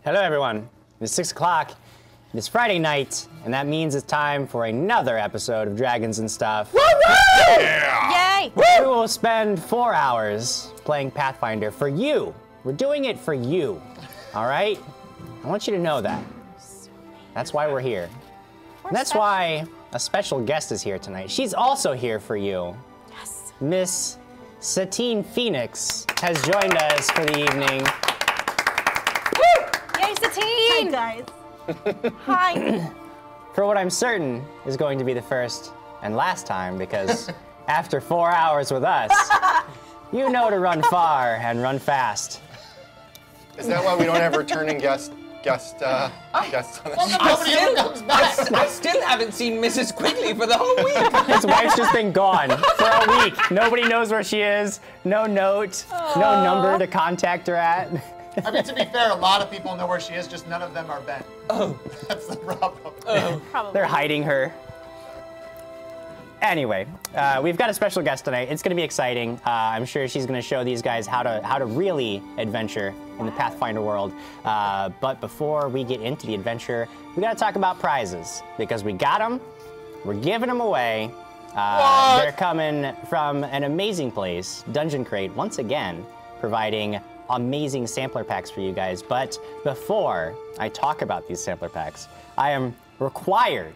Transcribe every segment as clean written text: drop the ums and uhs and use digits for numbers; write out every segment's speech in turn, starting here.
Hello, everyone. It's 6 o'clock. It's Friday night, and that means it's time for another episode of Dragons and Stuff. Woo woo! Yeah. Yay! We will spend 4 hours playing Pathfinder for you. We're doing it for you. All right? I want you to know that. That's why we're here. And that's why a special guest is here tonight. She's also here for you. Yes. Miss Satine Phoenix has joined us for the evening. Woo! Yay, Satine! Hi, guys. Hi. For what I'm certain is going to be the first and last time, because after 4 hours with us, you know to run far and run fast. Is that why we don't have returning guests on the Nobody ever comes back. I still haven't seen Mrs. Quigley for the whole week. His wife's just been gone for a week. Nobody knows where she is. No note, no number to contact her at. I mean, to be fair, a lot of people know where she is, just none of them are Ben. Oh. That's the problem. Oh. Probably. They're hiding her. Anyway, we've got a special guest tonight. It's going to be exciting. I'm sure she's going to show these guys how to really adventure in the Pathfinder world. But before we get into the adventure, we got to talk about prizes, because we got them. We're giving them away. They're coming from an amazing place, Dungeon Crate, once again, providing amazing sampler packs for you guys. But before I talk about these sampler packs, I am required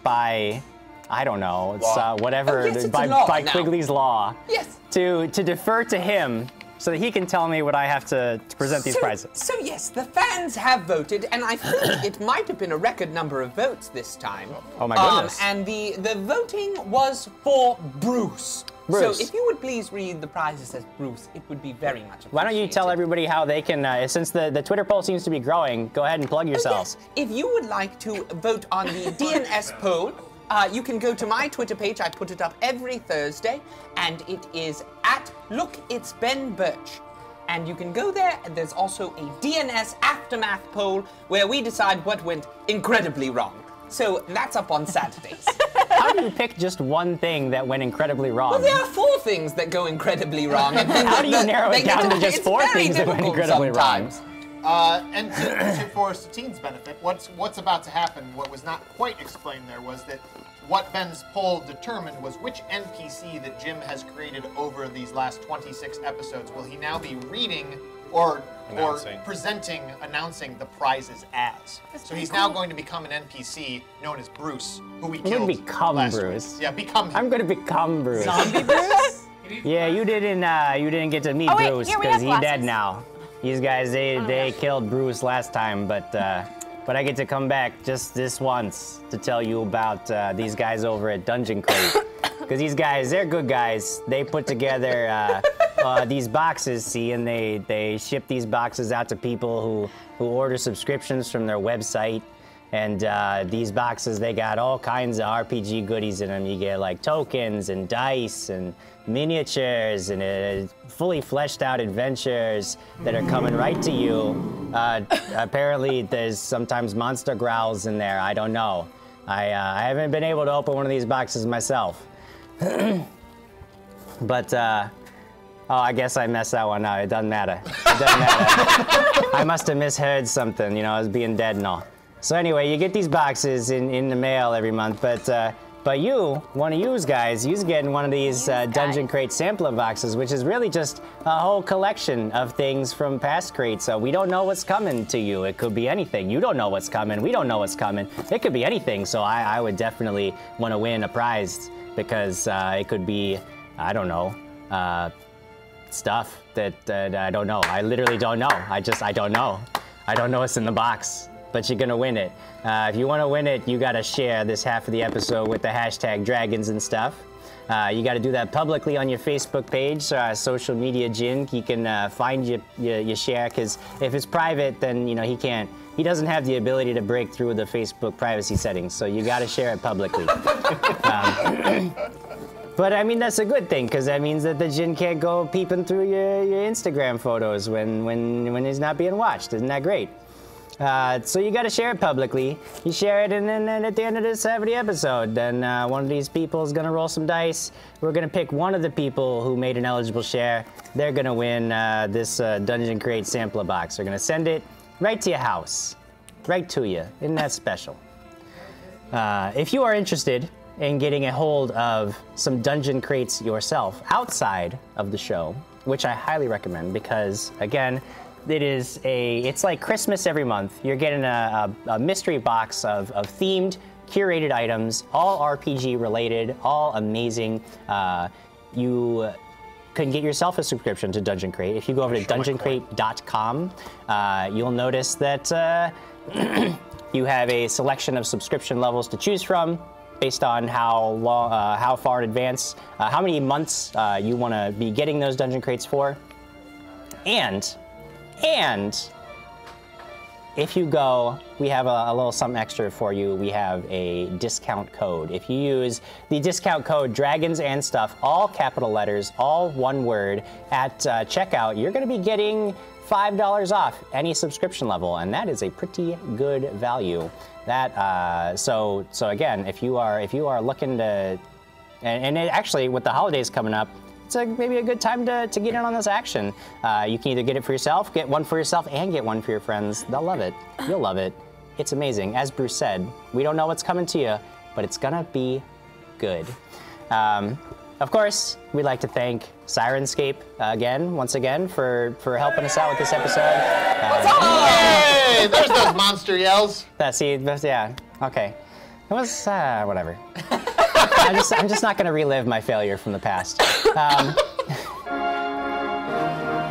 by, I don't know, it's whatever, Oh, yes, it's by a law now. Quigley's law, Yes. to defer to him so that he can tell me what I have to present these prizes. So yes, the fans have voted, and I think it might have been a record number of votes this time. Oh my goodness. And the voting was for Bruce. Bruce. So if you would please read the prizes as Bruce, it would be very much appreciated. Why don't you tell everybody how they can, since the Twitter poll seems to be growing, go ahead and plug yourselves. If you would like to vote on the DNS poll, you can go to my Twitter page. I put it up every Thursday, and it is @LookIt'sBenBirch. And you can go there, and there's also a DNS aftermath poll where we decide what went incredibly wrong. So that's up on Saturdays. How do you pick just one thing that went incredibly wrong? Well, there are 4 things that go incredibly wrong. And How do you narrow it down to just 4 things that went incredibly wrong? And for Satine's benefit, what's about to happen, what was not quite explained there was that what Ben's poll determined was which NPC that Jim has created over these last 26 episodes will he now be reading or announcing the prizes as. So he's now going to become an NPC known as Bruce, who we killed. You're gonna become last Bruce. week. Yeah, become him. I'm gonna become Bruce. Zombie Bruce? Yeah, you didn't get to meet Oh, wait, Bruce here we because have he's glasses. dead now. These guys, they killed Bruce last time, but I get to come back just this once to tell you about these guys over at Dungeon Crate. Because these guys, they're good guys. They put together these boxes, see, and they ship these boxes out to people who order subscriptions from their website. And these boxes, they got all kinds of RPG goodies in them. You get like tokens and dice and miniatures and fully fleshed out adventures that are coming right to you. Apparently, there's sometimes monster growls in there. I don't know. I haven't been able to open one of these boxes myself. But, oh, I guess I messed that one up. It doesn't matter. It doesn't matter. I must have misheard something, you know, as being dead and all. So anyway, you get these boxes in the mail every month, but you, one of you guys, you's getting one of these Dungeon Crate sampler boxes, which is really just a whole collection of things from past crates. So we don't know what's coming to you. It could be anything. You don't know what's coming. We don't know what's coming. It could be anything. So I would definitely want to win a prize because it could be, I don't know, stuff that I don't know. I literally don't know. I don't know. I don't know what's in the box. But you're gonna win it. If you wanna win it, you gotta share this half of the episode with the hashtag Dragons and Stuff. You gotta do that publicly on your Facebook page, social media Jin. He can find your share, because if it's private, then you know he doesn't have the ability to break through the Facebook privacy settings, so you gotta share it publicly. But I mean, that's a good thing, because that means that the Jin can't go peeping through your Instagram photos when he's not being watched. Isn't that great? So you got to share it publicly. You share it, and then at the end of this every episode, then one of these people is going to roll some dice. We're going to pick one of the people who made an eligible share. They're going to win this Dungeon Crate sampler box. They're going to send it right to your house, right to you. Isn't that special? If you are interested in getting a hold of some Dungeon Crates yourself outside of the show, which I highly recommend because, again, it's like Christmas every month. You're getting a mystery box of themed, curated items, all RPG related, all amazing. You can get yourself a subscription to Dungeon Crate. If you go over to dungeoncrate.com, you'll notice that you have a selection of subscription levels to choose from based on how far in advance, how many months you want to be getting those Dungeon Crates for. And if you go, we have a little something extra for you. We have a discount code. If you use the discount code Dragons and Stuff, all capital letters, all one word, at checkout, you're going to be getting $5 off any subscription level, and that is a pretty good value. That so again, if you are looking to, and actually with the holidays coming up, it's maybe a good time to get in on this action. You can either get it for yourself, get one for yourself, and get one for your friends. They'll love it. You'll love it. It's amazing. As Bruce said, we don't know what's coming to you, but it's gonna be good. Of course, we'd like to thank Sirenscape once again, for helping us out with this episode. Hey, there's those monster yells. Yeah, okay. It was, whatever. I'm just not going to relive my failure from the past.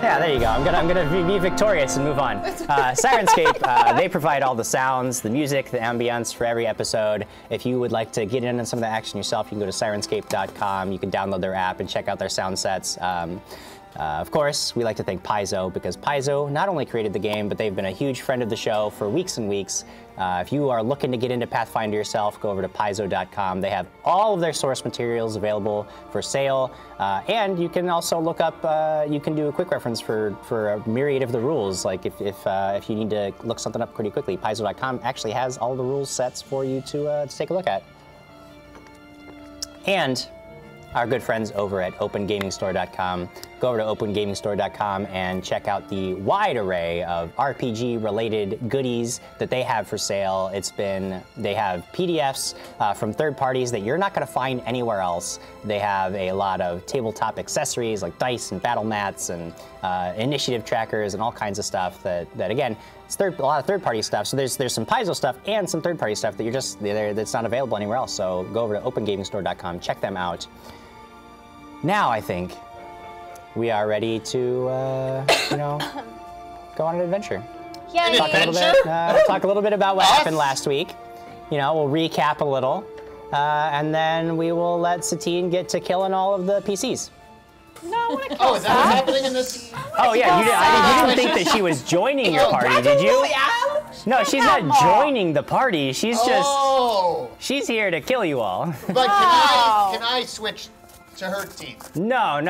Yeah, there you go. I'm gonna be victorious and move on. Sirenscape, they provide all the sounds, the music, the ambience for every episode. If you would like to get in on some of the action yourself, you can go to sirenscape.com. You can download their app and check out their sound sets. Of course, we like to thank Paizo, because Paizo not only created the game, but they've been a huge friend of the show for weeks and weeks. If you are looking to get into Pathfinder yourself, go over to paizo.com. They have all of their source materials available for sale, and you can also look up, you can do a quick reference for a myriad of the rules. Like if you need to look something up pretty quickly, paizo.com actually has all the rules sets for you to take a look at. And our good friends over at opengamingstore.com. Go over to opengamingstore.com and check out the wide array of RPG-related goodies that they have for sale. They have PDFs from third parties that you're not going to find anywhere else. They have a lot of tabletop accessories like dice and battle mats and initiative trackers and all kinds of stuff that again, it's a lot of third-party stuff. So there's some Paizo stuff and some third-party stuff that that's not available anywhere else. So go over to opengamingstore.com, check them out. Now I think we are ready to, go on an adventure. Yay! Talk a little bit about what happened last week. We'll recap a little, and then we will let Satine get to killing all of the PCs. No, I want to kill Oh, is that what's happening in this? Oh yeah, you didn't think that she was joining your party, did you? No, she's not joining the party. She's she's here to kill you all. But can I switch to her team? No,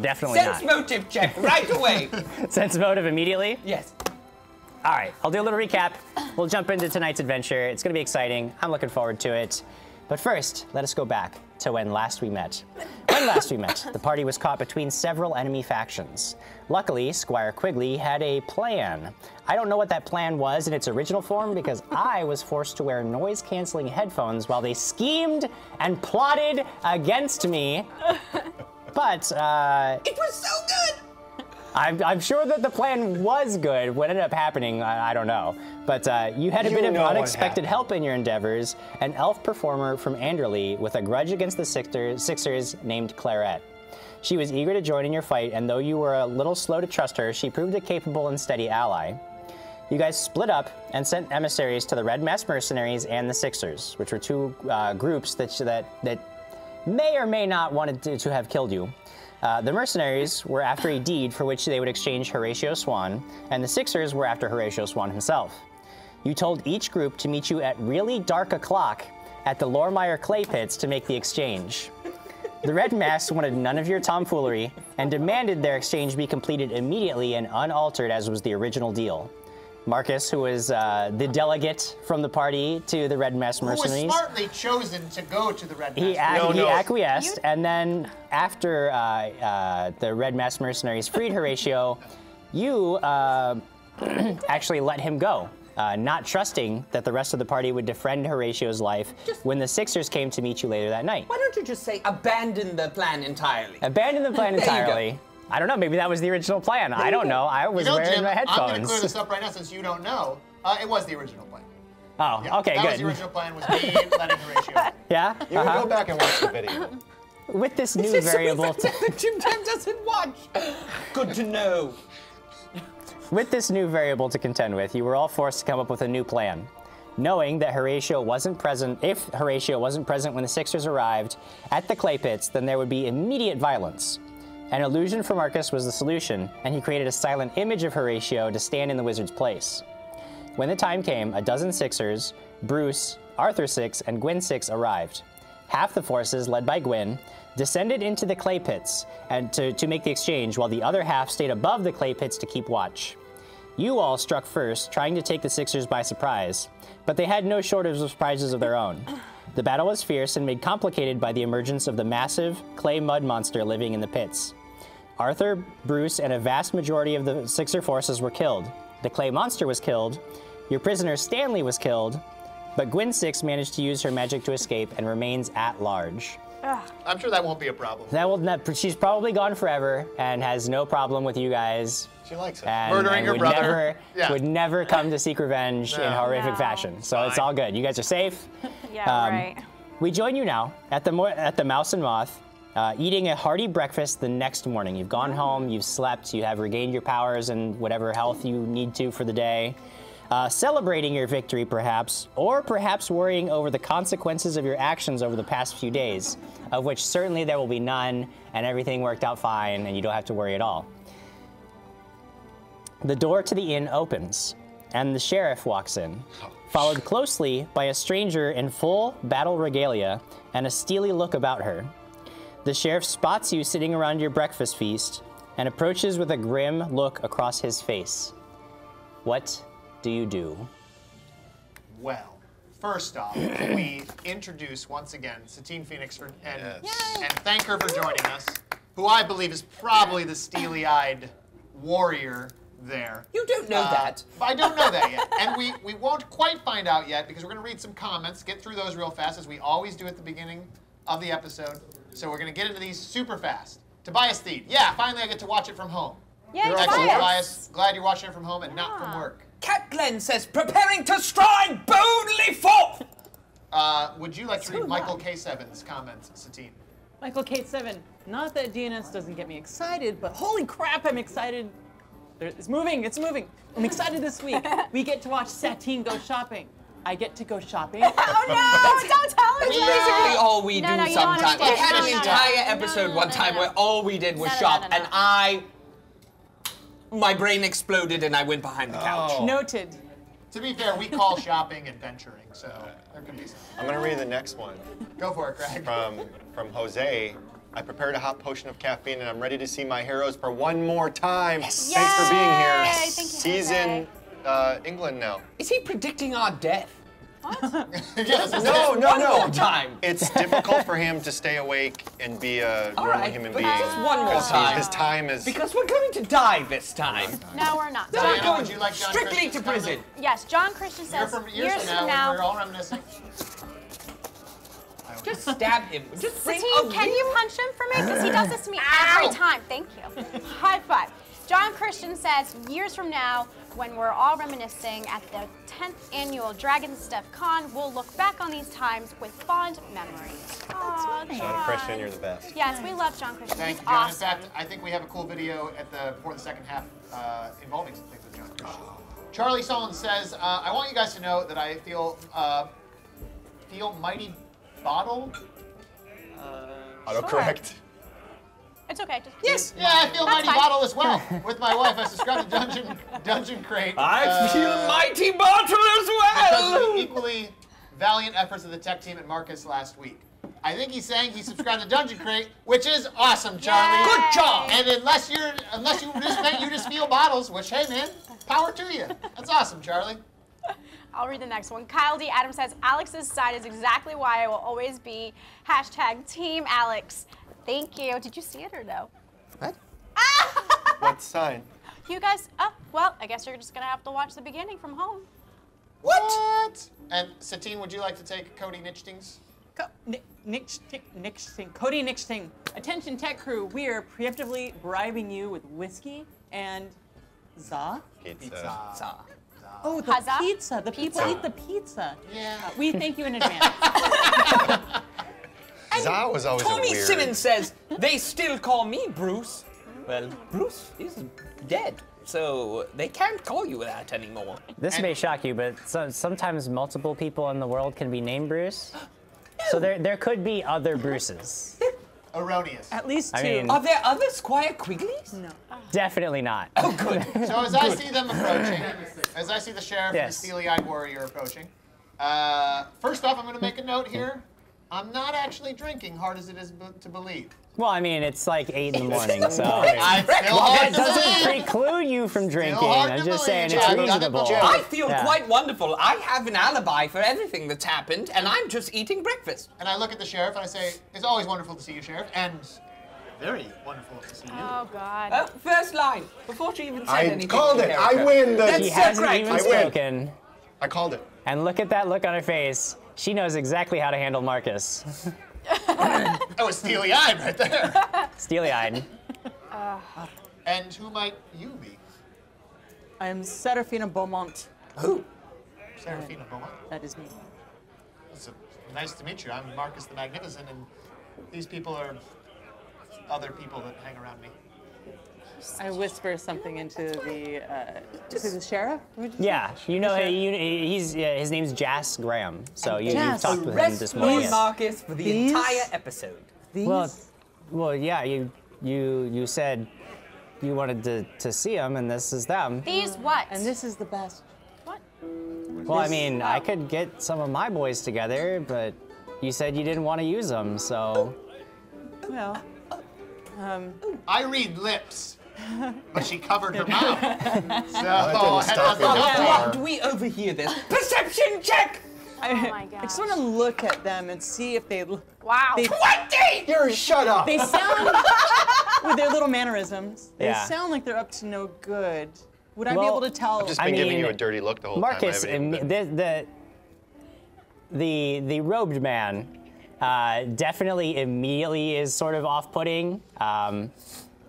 definitely not. Sense motive check right away. Sense motive immediately? Yes. All right, I'll do a little recap. We'll jump into tonight's adventure. It's going to be exciting. I'm looking forward to it. But first, let us go back to when last we met. When last we met, the party was caught between several enemy factions. Luckily, Squire Quigley had a plan. I don't know what that plan was in its original form because I was forced to wear noise-canceling headphones while they schemed and plotted against me. But, It was so good! I'm sure that the plan was good. What ended up happening, I don't know. But you had a bit of unexpected help in your endeavors, an elf performer from Anderley with a grudge against the Sixers named Claret. She was eager to join in your fight, and though you were a little slow to trust her, she proved a capable and steady ally. You guys split up and sent emissaries to the Red Mask Mercenaries and the Sixers, which were two groups that may or may not wanted to have killed you. The Mercenaries were after a deed for which they would exchange Horatio Swan, and the Sixers were after Horatio Swan himself. You told each group to meet you at really dark o'clock at the Lormeyer Clay Pits to make the exchange. The Red Masks wanted none of your tomfoolery and demanded their exchange be completed immediately and unaltered as was the original deal. Markus, who was the delegate from the party to the Red Mask Who was Mercenaries. smartly chosen to go to the Red He, Mask. he acquiesced, and then after the Red Mask Mercenaries freed Horatio, you actually let him go, not trusting that the rest of the party would defend Horatio's life when the Sixers came to meet you later that night. Why don't you just say abandon the plan entirely? Abandon the plan There you go. entirely. I don't know, maybe that was the original plan. I don't know. I was wearing Jim, my headphones. I'm going to clear this up right now since you don't know. It was the original plan. Oh, Yeah, okay, that good. was the original plan, was me letting Horatio. Yeah? You would go back and watch the video. With this new variable that JimJam doesn't watch. Good to know. With this new variable to contend with, you were all forced to come up with a new plan. Knowing that Horatio wasn't present, if Horatio wasn't present when the Sixers arrived at the clay pits, then there would be immediate violence. An illusion for Markus was the solution, and he created a silent image of Horatio to stand in the wizard's place. When the time came, a dozen Sixers, Bruce, Arthur Six, and Gwyn Six arrived. Half the forces, led by Gwyn, descended into the clay pits and to make the exchange, while the other half stayed above the clay pits to keep watch. You all struck first, trying to take the Sixers by surprise, but they had no shortage of surprises of their own. The battle was fierce and made complicated by the emergence of the massive clay mud monster living in the pits. Arthur, Bruce, and a vast majority of the Sixer forces were killed. The clay monster was killed, your prisoner Stanley was killed, but Gwyn Six managed to use her magic to escape and remains at large. I'm sure that won't be a problem. She's probably gone forever and has no problem with you guys. She likes it. And, Murdering her would brother. Would never come to seek revenge in horrific No. fashion. So it's all good. You guys are safe. Yeah, right. We join you now at the Mouse and Moth, eating a hearty breakfast the next morning. You've gone home, you've slept, you have regained your powers and whatever health you need to for the day. Celebrating your victory, perhaps, or perhaps worrying over the consequences of your actions over the past few days, of which certainly there will be none, and everything worked out fine, and you don't have to worry at all. The door to the inn opens, and the sheriff walks in, followed closely by a stranger in full battle regalia and a steely look about her. The sheriff spots you sitting around your breakfast feast and approaches with a grim look across his face. What do you do? Well, first off, we introduce once again Satine Phoenix and thank her for joining us, who I believe is probably the steely-eyed warrior there. You don't know that. I don't know that yet. And we won't quite find out yet because we're going to read some comments, get through those real fast, as we always do at the beginning of the episode. So we're going to get into these super fast. Tobias Theed. Yeah, finally I get to watch it from home. Yeah, Excellent, Tobias. Tobias. Glad you're watching it from home and not from work. Cat Glenn says, preparing to stride boldly forth. Would you like to read Michael K7's comments, Satine? Michael K7, not that DNS doesn't get me excited, but holy crap, I'm excited. It's moving, it's moving. I'm excited this week. We get to watch Satine go shopping. I get to go shopping. Oh no! Don't tell him Basically all we No, do no, you don't sometimes. We understand. had No, an no, no. entire No, episode no, one no, time no. where all we did was No, no, shop, no, no, no. and my brain exploded and I went behind the couch. Noted. To be fair, we call shopping adventuring, so there could be some. I'm going to read the next one. Go for it, Greg. From Jose. I prepared a hot potion of caffeine and I'm ready to see my heroes for one more time. Thanks for being here. Yay! Thank you, He's Jose. in England now. Is he predicting our death? Yes, No, no, One more no. time. It's difficult for him to stay awake and be a All normal right, human but being. just one more Because time. his time is... Because we're going to die this time. No, we're not. We're Diana, going would you like John strictly Christian's to prison. comment? Yes, John Christian says Years from now, when we're all reminiscing. Just stab him. Just bring Satine, a can you punch him for me? Because he does this to me every time. Thank you. High five. John Christian says, years from now, when we're all reminiscing at the 10th annual Dragon Stuff Con, we'll look back on these times with fond memories. Aw, John Christian, you're the best. Yes, we love John Christian. Thank He's you, John. awesome. In fact, I think we have a cool video for the second half involving some things with John Christian. Charlie Solon says, I want you guys to know that I feel mighty bottled. Autocorrect. It's okay. Just Yes. Yeah, I feel That's mighty fine. bottled as well. With my wife, I subscribed to Dungeon Crate. I feel mighty bottle as Because of well. the equally valiant efforts of the tech team at Markus last week. I think he's saying he subscribed to Dungeon Crate, which is awesome, Charlie. Yay! Good job. And unless you just feel bottles, which hey man, power to you. That's awesome, Charlie. I'll read the next one. Kyle D. Adams says, Alex's side is exactly why I will always be #Team Alex. Thank you. Did you see it or no? What? What sign? You guys, oh, well, I guess you're just going to have to watch the beginning from home. What? And Satine, would you like to take Cody Nichting's? Cody Nixting. Attention tech crew, we are preemptively bribing you with whiskey and za. Pizza. Oh, the Huzzah? pizza. The people Pizza. eat the pizza. Yeah. We thank you in advance. Za was always a Tony weird. Simmons says, they still call me Bruce. Well, Bruce is dead, so they can't call you that anymore. This may shock you, but sometimes multiple people in the world can be named Bruce. So there could be other Bruces. Erroneous. At least two. I mean- Are there other Squire Quigleys? No. Definitely not. Oh, good. So as I see them approaching, as I see the sheriff and the Yes. steely-eyed warrior approaching, first off, I'm going to make a note here. I'm not actually drinking, hard as it is to believe. Well, I mean, it's like 8 in the morning, so. I still That hard to doesn't believe. preclude you from drinking. hard I'm to just believe, saying it's I've done it reasonable. before. I feel Yeah. quite wonderful. I have an alibi for everything that's happened, and I'm just eating breakfast. And I look at the sheriff and I say, it's always wonderful to see you, Sheriff, and very wonderful to see you. Oh, God. Oh, first line, before she even said I anything. called to it. character. I win. That's He so hasn't great. even I win. spoken. I called it. And look at that look on her face. She knows exactly how to handle Markus. Oh, it's steely-eyed right there. Steely-eyed. And who might you be? I am Serafina Beaumont. Who? Serafina Beaumont. That is me. Nice to meet you. I'm Markus the Magnificent, and these people are other people that hang around me. I whisper something into the sheriff. Yeah, you know, his name's Jas Graham. So you've Jas. talked with him Rest this for morning. yes. Marcus for the These- entire episode. These? Well, yeah, you said you wanted to see him, and this is them. These what? And this is the best. What? Well, I mean, I could get some of my boys together, but you said you didn't want to use them, so. Well, I read lips, but she covered her mouth. So didn't I had stop nothing you. to What do. do we overhear this? Perception check! Oh, my I just gosh. want to look at them and see if they Wow. They- 20! You're shut up. they sound with their little manmannerisms. They Yeah. sound like they're up to no good. Would I be Well, able to tell? I've just I been giving mean, you a dirty look the whole Markus, time. I haven't even been- the robed man definitely immediately is sort of off-putting.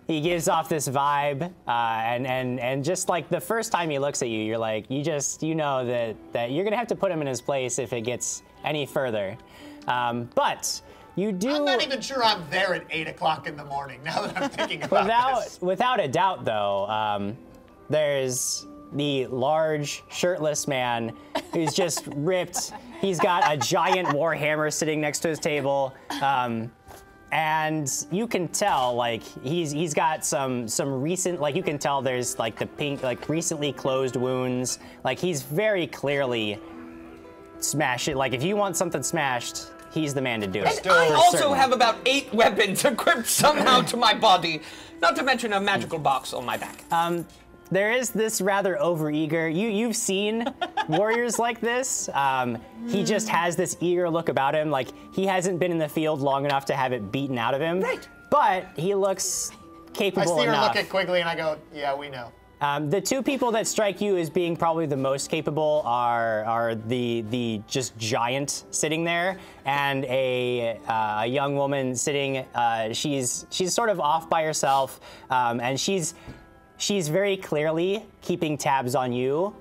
He gives off this vibe, and just like the first time he looks at you, you're like, you know that you're gonna have to put him in his place if it gets any further. But you do. I'm not even sure I'm there at 8 o'clock in the morning now that I'm thinking about this. Without a doubt, though, there's the large, shirtless man who's just ripped. He's got a giant warhammer sitting next to his table, and you can tell, like, he's got some recent, like, you can tell there's like the pink, like, recently closed wounds. Like, he's very clearly smash it. Like, if you want something smashed, he's the man to do it. And I for also certain. have about 8 weapons equipped somehow to my body, not to mention a magical box on my back. There is this rather overeager. You've seen warriors like this. He just has this eager look about him, like he hasn't been in the field long enough to have it beaten out of him. Right. But he looks I capable see her enough. look at Quigley and I go, yeah, we know. The two people that strike you as being probably the most capable are the just giant sitting there, and a young woman sitting. She's sort of off by herself, and she's very clearly keeping tabs on you,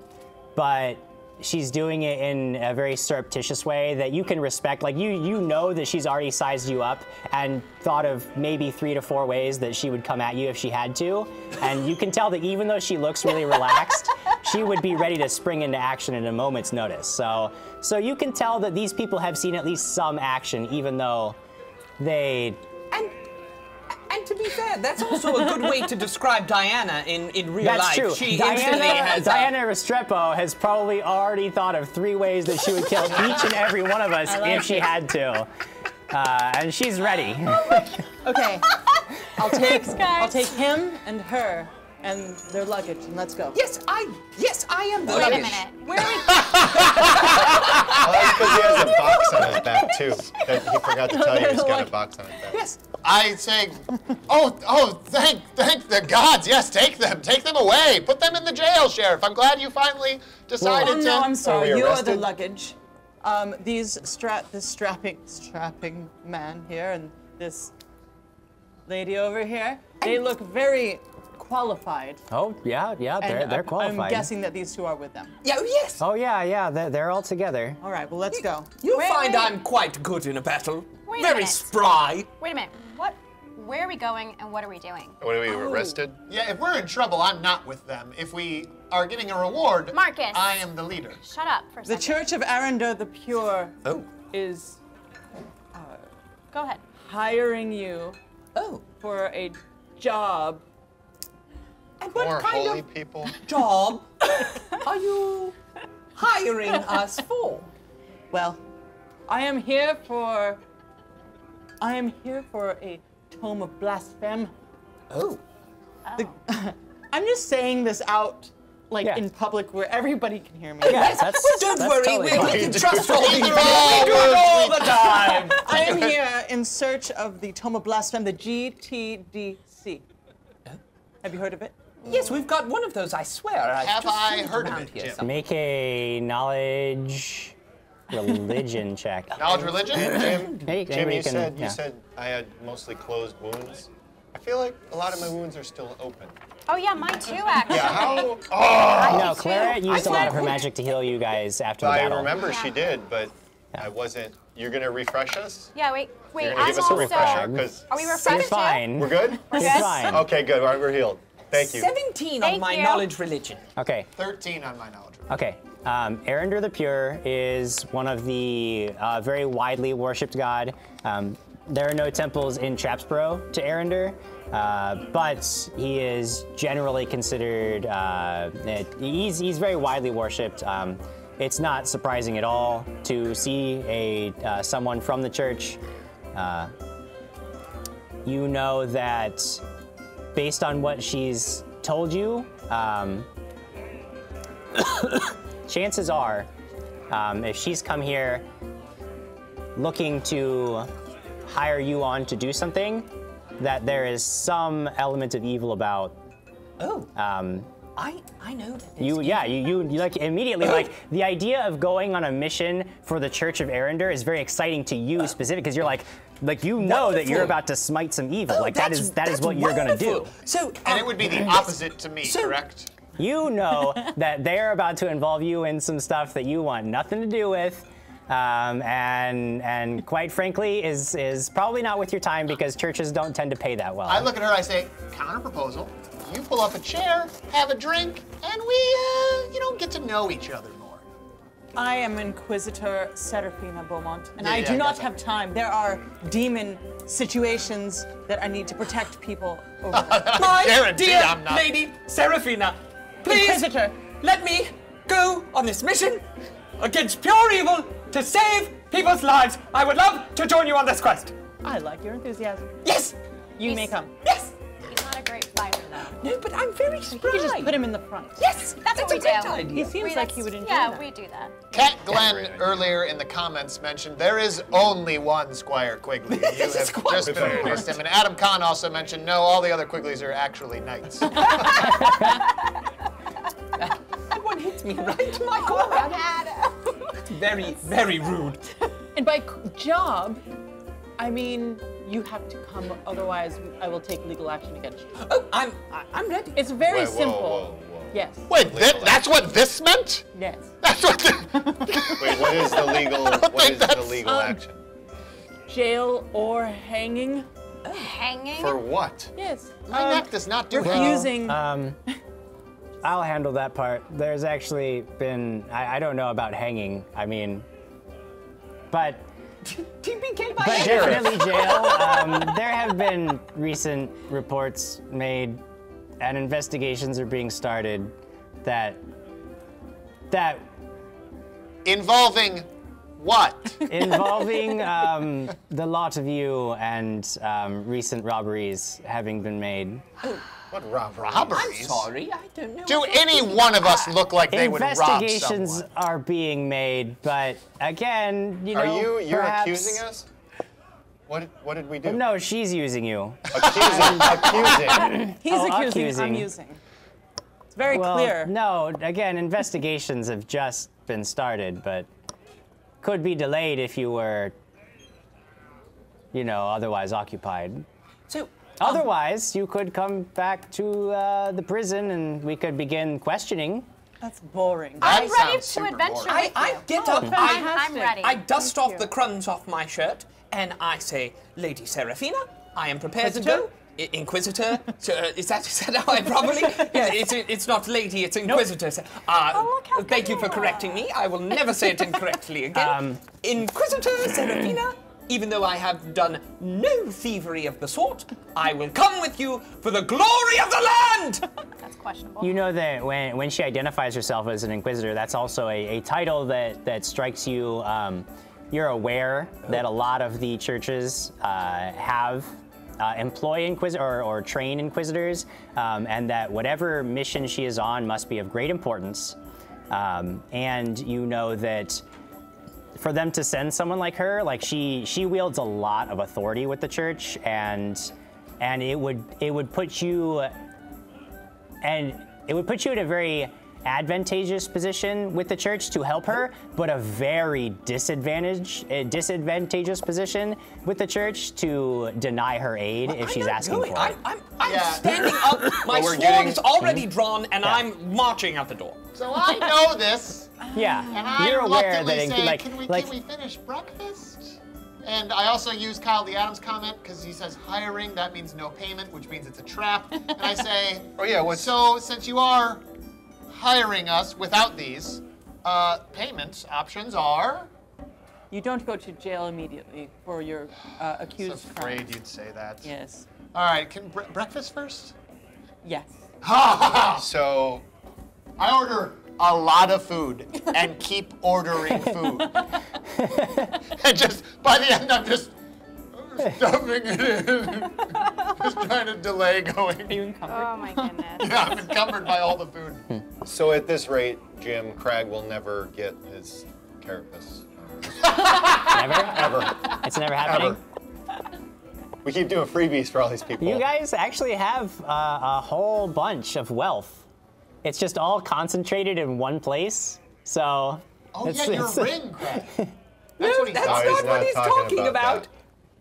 but she's doing it in a very surreptitious way that you can respect. Like, you know that she's already sized you up and thought of maybe 3 to 4 ways that she would come at you if she had to. And you can tell that even though she looks really relaxed, she would be ready to spring into action at a moment's notice. So you can tell that these people have seen at least some action, even though they... And to be fair, that's also a good way to describe Diana in real That's life. true. She instantly has Diana Restrepo has probably already thought of 3 ways that she would kill each and every one of us if she had to. and she's ready. Okay. I'll take guys. him and her and their luggage and let's go. Yes, I am the Wait a luggage. minute. Where are we? Oh, that's because he has a box on his back too. That he forgot to tell you he's got a box on his back. Yes. I say, thank the gods. Yes, take them away. Put them in the jail, Sheriff. I'm glad you finally decided Oh to. no, I'm sorry. we You are the arrested? luggage. This strapping man here and this lady over here. They look very qualified. Oh, yeah, And they're qualified. I'm guessing that these two are with them. Yeah, yes. Oh, yeah, they're all together. All right, well, let's go. You'll Wait, find wait. I'm quite good in a battle. Wait a Very minute. spry. Wait a minute. What? Where are we going and what are we doing? What are we arrested? Yeah, if we're in trouble, I'm not with them. If we are getting a reward, Marcus. I am the leader. Shut up for a The second. Church of Arundel the Pure Oh. is Go ahead. hiring you Oh. for a job. And what More kind holy of people. job are you hiring us for? Well, I am here for a tome of blasphemy. Oh. I'm just saying this out, like Yeah. in public where everybody can hear me. That's Don't that's worry, totally we fine. can trust all these These people. are all We do it all the time. I am here in search of the tome of blasphemy, the GTDC. Have you heard of it? Yes, we've got one of those, I swear. I've Have just I seen heard of around it, here Jim? somewhere. Make a knowledge religion check. Knowledge religion? Jim, Hey, Jim, maybe you you can- said yeah. you said I had mostly closed wounds. I feel like a lot of my wounds are still open. Oh yeah, mine too, actually. Yeah, how? No, Clara used a lot of her magic to heal you guys after the I battle. remember she Yeah. did, but I wasn't. You're gonna refresh us? Yeah, wait. You're gonna I'm give us a also. refresher? 'Cause Are we You're refreshed? fine. we're good? We're You're good? fine. Okay, good. All right, we're healed. Thank you. 17 Thank on my you. knowledge religion. Okay. 13 on my knowledge. Okay. Arundel the Pure is one of the very widely worshipped god. There are no temples in Trapsborough to Arundel, but he is generally considered. He's very widely worshipped. It's not surprising at all to see someone from the church. You know that based on what she's told you. Chances are, if she's come here looking to hire you on to do something, that there is some element of evil about. Oh. I know that there's You like immediately like the idea of going on a mission for the Church of Arundel is very exciting to you specifically because you're like you know that you're Wonderful. about to smite some evil. Oh, Like that is that's what you're gonna do. wonderful. So, And it would be the opposite to me, So- correct? You know that they're about to involve you in some stuff that you want nothing to do with, and quite frankly is probably not with your time because churches don't tend to pay that well. I look at her, I say, counter proposal. You pull up a chair, have a drink, and we, get to know each other more. I am Inquisitor Serafina Beaumont, and Yeah, I yeah, do I not got that. have time. There are demon situations that I need to protect people over. my Guaranteed dear I'm not. Lady Serafina, please Inquisitor. let me go on this mission against pure evil to save people's lives. I would love to join you on this quest. I like your enthusiasm. Yes, You may come. yes. He's not a great fighter, though. No, but I'm very You could just spry. put him in the front. Yes, That's what a we great do. idea. He seems like he would enjoy Yeah, that. we do that. Cat Glenn earlier in the comments mentioned there is only one Squire Quigley. You have just confused him. And Adam Kahn also mentioned no, all the other Quigleys are actually knights. That one hits me right in my core. Very, very rude. And by job, I mean you have to come, otherwise I will take legal action against you. Oh, I'm ready. It's very Whoa, whoa, simple. whoa, whoa. Yes. Wait, that's what this meant? Yes. That's what Wait, what is the legal? What is the legal action? Jail or hanging. Hanging? For what? Yes. My neck does not do refusing. I'll handle that part. There's actually been I don't know about hanging. I mean, but TPK by But definitely jail. There have been recent reports made, and investigations are being started that involving What? Involving the lot of you and recent robberies having been made. What robberies? I'm sorry, I don't know. Do any one of us look like they would rob Investigations someone? are being made, but again, you know, You're perhaps- accusing us? What did we do? No, she's using you. Accusing. He's accusing, accusing. I'm using. It's very Well, clear. no, again, investigations have just been started, but could be delayed if you were, you know, otherwise occupied. So, Otherwise, you could come back to the prison and we could begin questioning. That's boring. I'm That ready sounds to super adventure boring. with you. I get Oh, up, I'm ready. I dust Thank off you. the crumbs off my shirt, and I say, Lady Seraphina, I am prepared to Inquisitor? go. Inquisitor? Is that how I properly? Yeah, it's not lady, it's Inquisitor. look how Thank good you for you correcting are. me. I will never say it incorrectly again. Inquisitor Seraphina, even though I have done no thievery of the sort, I will come with you for the glory of the land! That's questionable. You know that when she identifies herself as an inquisitor, that's also a title that strikes you. You're aware that a lot of the churches have employ inquisitor or train inquisitors, and that whatever mission she is on must be of great importance. And you know that for them to send someone like her, like she wields a lot of authority with the church, and it would put you in a very advantageous position with the church to help her, but a very disadvantageous position with the church to deny her aid if she's asking for it. I'm Yeah. standing up, my we're sword getting- is already drawn, and I'm marching out the door. So I know this, Yeah, and I you're aware reluctantly that say, like can we finish breakfast? And I also use Kyle the Adams comment because he says hiring, that means no payment, which means it's a trap. And I say, Oh yeah, what's so since you are hiring us without these, payment options are. You don't go to jail immediately for your I was accused afraid crime. you'd say that. Yes. All right, can breakfast first? Yes. so? I order a lot of food and keep ordering food. And just by the end, I'm just stuffing it in. Just trying to delay going. Are you encumbered? Oh my goodness. Yeah, I'm encumbered by all the food. So at this rate, Jim, Crag will never get his carapace. never, Ever. it's never happening. We keep doing freebies for all these people. You guys actually have a whole bunch of wealth. It's just all concentrated in one place. So. Oh it's- yeah, your it's- ring, Craig. No, That's what he that's thought. No, not he's what not he's talking talking about about. that.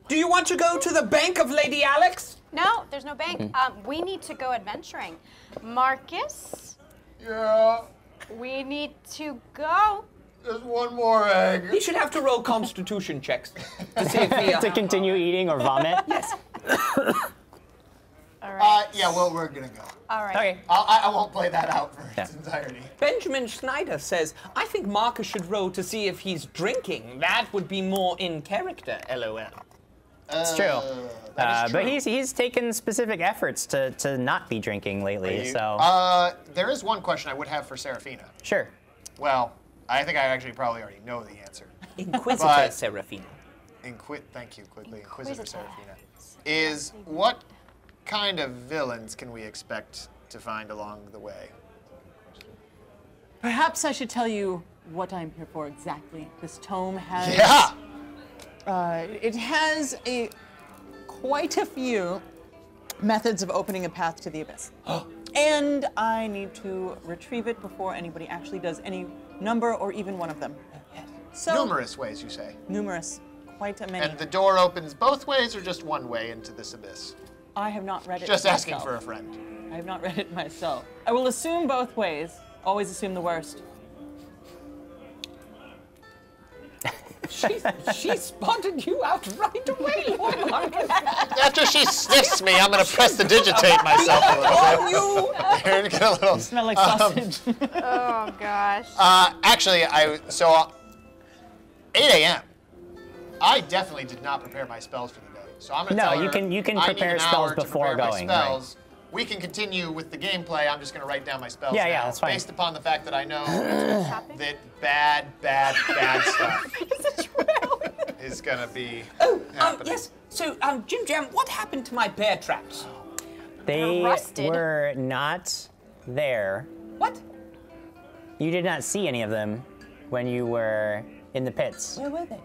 Do you want to go to the bank of Lady Alex? No, there's no bank. We need to go adventuring. Marcus, Yeah, we need to go. there's one more egg. He should have to roll constitution checks to see if he... to continue eating or vomit. Yes. All right. Yeah, well, we're gonna go. All right. Okay. I won't play that out for its entirety. Benjamin Schneider says, I think Marcus should roll to see if he's drinking. That would be more in character, LOL. It's true. That is But true. he's taken specific efforts to not be drinking lately. Are you- So There is one question I would have for Seraphina. sure. Well, I think I actually probably already know the answer. Inquisitor But- Seraphina. Thank you, quickly. Inquisitor Seraphina. Is what kind of villains can we expect to find along the way? Perhaps I should tell you what I'm here for exactly. This tome has. Yeah! It has quite a few methods of opening a path to the abyss. And I need to retrieve it before anybody actually does any number or even one of them. So Numerous ways, you say. numerous, quite a many. And the door opens both ways or just one way into this abyss? I have not read it. Just asking myself. for a friend. I have not read it myself. I will assume both ways. Always assume the worst. She spotted you out right away, Lord Marcus. After she sniffs me, I'm gonna press the digitate myself a little On you! bit. Here, get a little. Smell like sausage. Oh gosh. Actually, 8 a.m. I definitely did not prepare my spells for the day, so I'm gonna No, tell her you can I need prepare an spells hour to before prepare my going, right. spells, we can continue with the gameplay. I'm just going to write down my spells now, that's fine. based upon the fact that I know that bad stuff is going to be happening. Yes. So, JimJam, what happened to my bear traps? They rusted. were not there. What? You did not see any of them when you were in the pits. Where were they?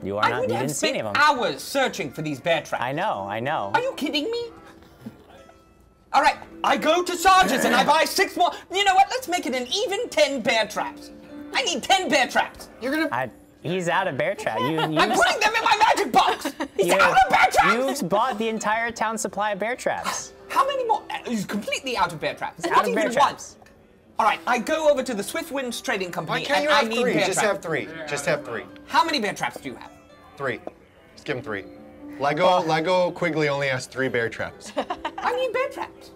You are I not. would You have didn't see any spent of them. hours searching for these bear traps. I know. Are you kidding me? All right, I go to Sarge's and I buy 6 more. You know what? Let's make it an even 10 bear traps. I need 10 bear traps. You're going to... He's out of bear trap. I'm putting them in my magic box. He's out of bear traps. You bought the entire town supply of bear traps. How many more? He's completely out of bear traps. He's Not out of bear even traps. one. All right, I go over to the Swift Winds Trading Company Why can't and you I have need 3? bear Just traps. have 3. Just have 3. How many bear traps do you have? 3. Just give him 3. Lego Quigley only has 3 bear traps. I need bear traps.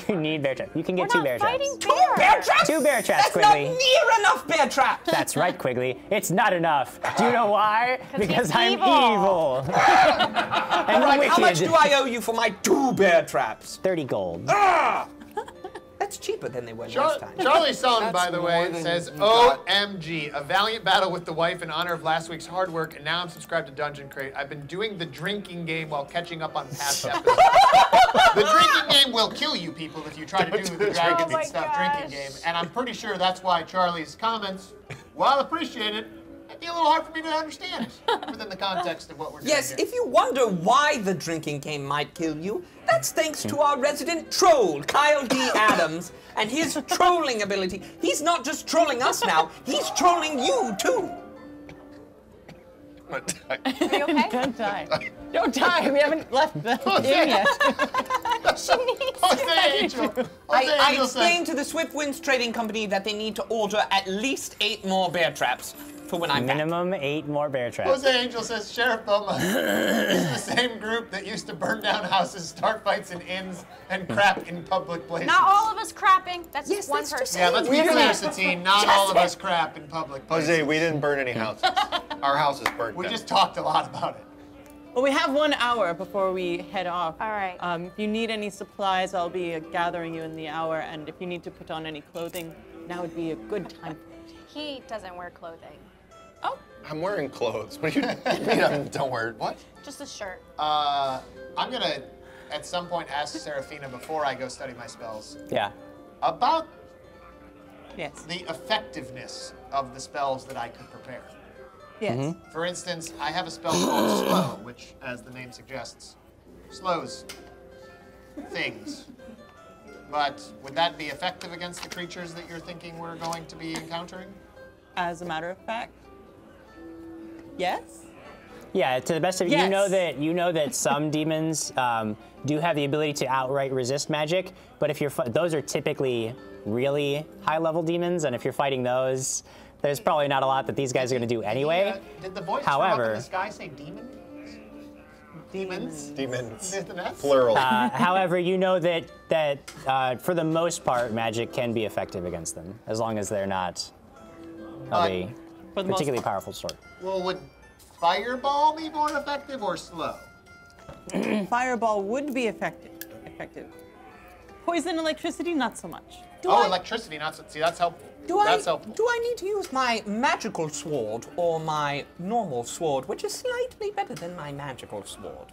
You need bear traps. You can We're get 2 not bear fighting traps. bears. Bear traps? 2 bear traps, That's not Quigley. near enough bear traps. That's right, Quigley. It's not enough. Do you know why? Because he's I'm evil. evil. And Right, wicked. how much do I owe you for my 2 bear traps? 30 gold. That's cheaper than they were last time. Charlie Sullen, by That's the way, more than says, you got. OMG, a valiant battle with the wife in honor of last week's hard work, and now I'm subscribed to Dungeon Crate. I've been doing the drinking game while catching up on past episodes. The drinking game will kill you people if you try to do the dragons my and stuff gosh. drinking game, and I'm pretty sure that's why Charlie's comments, while appreciated, might be a little hard for me to understand within the context of what we're doing Yes, here. if you wonder why the drinking game might kill you, that's thanks to our resident troll, Kyle D. Adams, and his trolling ability. He's not just trolling us now, he's trolling you too. Are you okay? Don't die. Don't die. We haven't left the game yet. Jose Angel. I Angel explained says, to the Swift Winds Trading Company that they need to order at least 8 more bear traps for when I'm back. Minimum 8 more bear traps. Jose Angel says Sheriff Boma is the same group that used to burn down houses, start fights in inns, and crap in public places. Not all of us crapping. That's Yes, just one that's just person. Yeah, let's be We're clear, not- Satine. Not all of us crap in public places. Jose, we didn't burn any houses. Our house is burnt We down. just talked a lot about it. Well, we have 1 hour before we head off. All right. If you need any supplies, I'll be gathering you in the hour. And if you need to put on any clothing, now would be a good time. He doesn't wear clothing. Oh, I'm wearing clothes. What do you mean? Don't wear what? Just a shirt. I'm gonna, at some point, ask Seraphina before I go study my spells Yeah. about yes. the effectiveness of the spells that I could prepare. Yes. For instance, I have a spell called Slow, which, as the name suggests, slows things. But would that be effective against the creatures that you're thinking we're going to be encountering? As a matter of fact, yes. Yeah, to the best of Yes. you know that some demons do have the ability to outright resist magic, but if you're those are typically really high-level demons, and if you're fighting those, there's probably not a lot that these guys are going to do anyway. Did the voice from up However- in the sky say demon? Demons? Demons. Is the nest? Plural. However, you know that for the most part, magic can be effective against them, as long as they're not of a For the most particularly part. powerful sort. Well, would Fireball be more effective or slow? Fireball would be effective. Poison, electricity, not so much. Electricity, not so, see, that's helpful. That's helpful. Do I need to use my magical sword or my normal sword, which is slightly better than my magical sword?